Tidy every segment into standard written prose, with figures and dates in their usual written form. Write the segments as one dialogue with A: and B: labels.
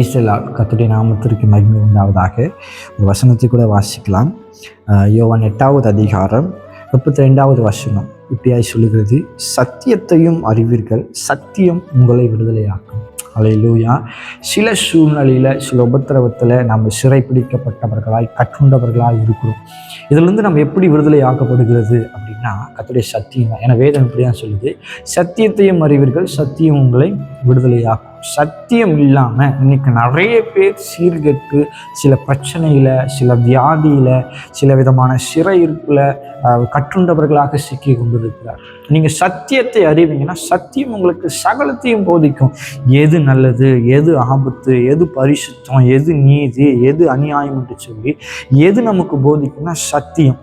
A: பிரைஸ்லால் கர்த்தருடைய நாமத்திற்கு மகிமை உண்டாவதாக. ஒரு வசனத்தை கூட வாசிக்கலாம். யோவான் 8வது அதிகாரம் 32வது வசனம் இப்படியாய் சொல்லுகிறது, சத்தியத்தையும் அறிவீர்கள், சத்தியம் உங்களை விடுதலையாக்கும். அல்லேலூயா. சில சூழ்நிலையில், சில உபத்திரவத்தில் நம்ம சிறைப்பிடிக்கப்பட்டவர்களாய் கற்றுண்டவர்களாய் இருக்கிறோம். இதிலிருந்து நம்ம எப்படி விடுதலை ஆக்கப்படுகிறது அப்படின்னா கர்த்தருடைய சத்தியம் தான். ஏன்னா வேதம் இப்படி தான் சொல்லுது, சத்தியத்தையும் அறிவீர்கள், சத்தியம் உங்களை விடுதலையாக்கும். சத்தியம் இல்லாமல் இன்னைக்கு நிறைய பேர் சீர்கெட்டு சில பிரச்சனையில், சில வியாதியில், சில விதமான சிறை இருப்பில் கற்றுண்டவர்களாக சிக்கி கொண்டிருக்கிறார். நீங்கள் சத்தியத்தை அறிவீங்கன்னா சத்தியம் உங்களுக்கு சகலத்தையும் போதிக்கும். எது நல்லது, எது ஆபத்து, எது பரிசுத்தம், எது நீதி, எது அநியாயம் என்று சொல்லி எது நமக்கு போதிக்கும்னா சத்தியம்.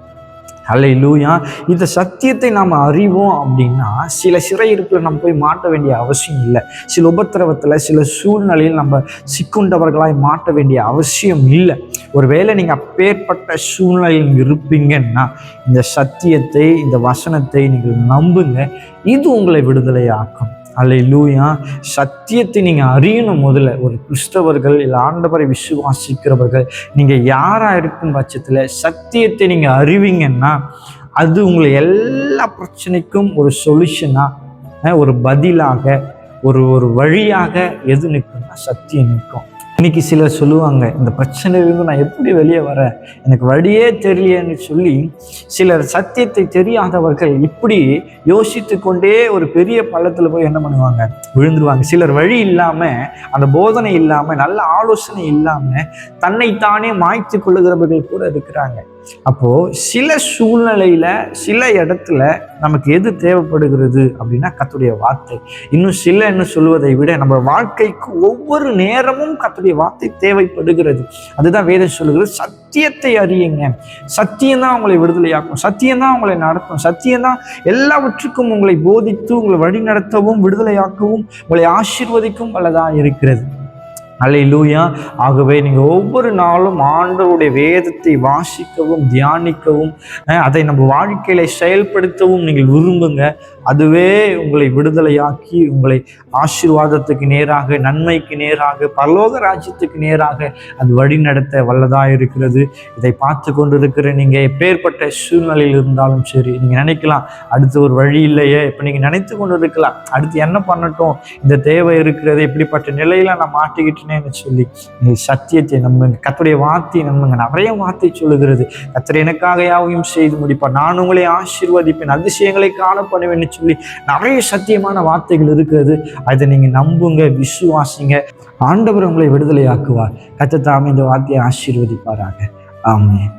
A: அல்லேலூயா. இந்த சத்தியத்தை நாம் அறிவோம் அப்படின்னா சில சிறையிருப்பில் நம்ம போய் மாட்ட வேண்டிய அவசியம் இல்லை. சில உபத்திரவத்தில், சில சூழ்நிலையில் நம்ம சிக்குண்டவர்களாய் மாட்ட வேண்டிய அவசியம் இல்லை. ஒருவேளை நீங்கள் அப்பேற்பட்ட சூழ்நிலையில் இருப்பீங்கன்னா இந்த சத்தியத்தை, இந்த வசனத்தை நீங்கள் நம்புங்க. இது உங்களை விடுதலை ஆக்கும். அல்லேலூயா. சத்தியத்தை நீங்கள் அறியணும். முதல்ல ஒரு கிறிஸ்தவர்கள் இல்லை ஆண்டவரை விசுவாசிக்கிறவர்கள் நீங்கள் யாராக இருக்கும் பட்சத்தில் சத்தியத்தை நீங்கள் அறிவீங்கன்னா அது உங்களை எல்லா பிரச்சனைக்கும் ஒரு சொல்யூஷனாக, ஒரு பதிலாக, ஒரு வழியாக எது நிற்கும்னா சத்தியம் நிற்கும். இன்னைக்கு சிலர் சொல்லுவாங்க, இந்த பிரச்சனையிலிருந்து நான் எப்படி வெளியே வரேன், எனக்கு வழியே தெரியலன்னு சொல்லி சிலர் சத்தியத்தை தெரியாதவர்கள் இப்படி யோசித்து கொண்டே ஒரு பெரிய பள்ளத்தில் போய் என்ன பண்ணுவாங்க, விழுந்துருவாங்க. சிலர் வழி இல்லாமல், அந்த போதனை இல்லாமல், நல்ல ஆலோசனை இல்லாமல் தன்னைத்தானே மாய்த்து கொள்ளுகிறவர்கள் கூட இருக்கிறாங்க. அப்போது சில சூழ்நிலையில், சில இடத்துல நமக்கு எது தேவைப்படுகிறது அப்படின்னா கர்த்தருடைய வார்த்தை. இன்னும் சொல்வதை விட நம்ம வாழ்க்கைக்கு ஒவ்வொரு நேரமும் கர்த்தருடைய வார்த்தை தேவைப்படுகிறது. அதுதான் வேதம் சொல்லுகிறது, சத்தியத்தை அறியுங்க. சத்தியம்தான் உங்களை விடுதலையாக்கும், சத்தியம்தான் உங்களை நடத்தும், சத்தியம்தான் எல்லாவற்றுக்கும் உங்களை போதித்து உங்களை வழி நடத்தவும் விடுதலையாக்கவும் உங்களை ஆசீர்வதிக்கும் வல்லதாக இருக்கிறது. அல்லேலூயா. ஆகவே நீங்கள் ஒவ்வொரு நாளும் ஆண்டவருடைய வேதத்தை வாசிக்கவும், தியானிக்கவும், அதை நம்ம வாழ்க்கையில செயல்படுத்தவும் நீங்கள் விரும்புங்க. அதுவே உங்களை விடுதலையாக்கி உங்களை ஆசீர்வாதத்துக்கு நேராக, நன்மைக்கு நேராக, பரலோக ராஜ்யத்துக்கு நேராக அது வழி நடத்த வல்லதாக இருக்கிறது. இதை பார்த்து கொண்டு இருக்கிற நீங்கள் எப்பேற்பட்ட சூழ்நிலையில் இருந்தாலும் சரி, நீங்கள் நினைக்கலாம் அடுத்து ஒரு வழி இல்லையே, இப்போ நீங்கள் நினைத்து கொண்டு இருக்கலாம் அடுத்து என்ன பண்ணட்டும், இந்த தேவை இருக்கிறது, இப்படிப்பட்ட நிலையில நான் மாட்டிக்கிட்டேன்னு சொல்லி நீங்கள் சத்தியத்தை நம்புங்க. கர்த்தருடைய வார்த்தையை நம்புங்க. நிறைய வார்த்தை சொல்லுகிறது, கர்த்தர் எனக்காக யாவையும் செய்து முடிப்பார், நான் உங்களை ஆசீர்வதிப்பேன், அதிசயங்களை காணப்படுவேன் சொல்லி நிறைய சத்தியமான வார்த்தைகள் இருக்கிறது. அதை நீங்க நம்புங்க, விசுவாசிங்க. ஆண்டவர் உங்களை விடுதலையாக்குவார். கர்த்தர் தாமே இந்த வார்த்தையை ஆசீர்வதிப்பாராக. ஆமென்.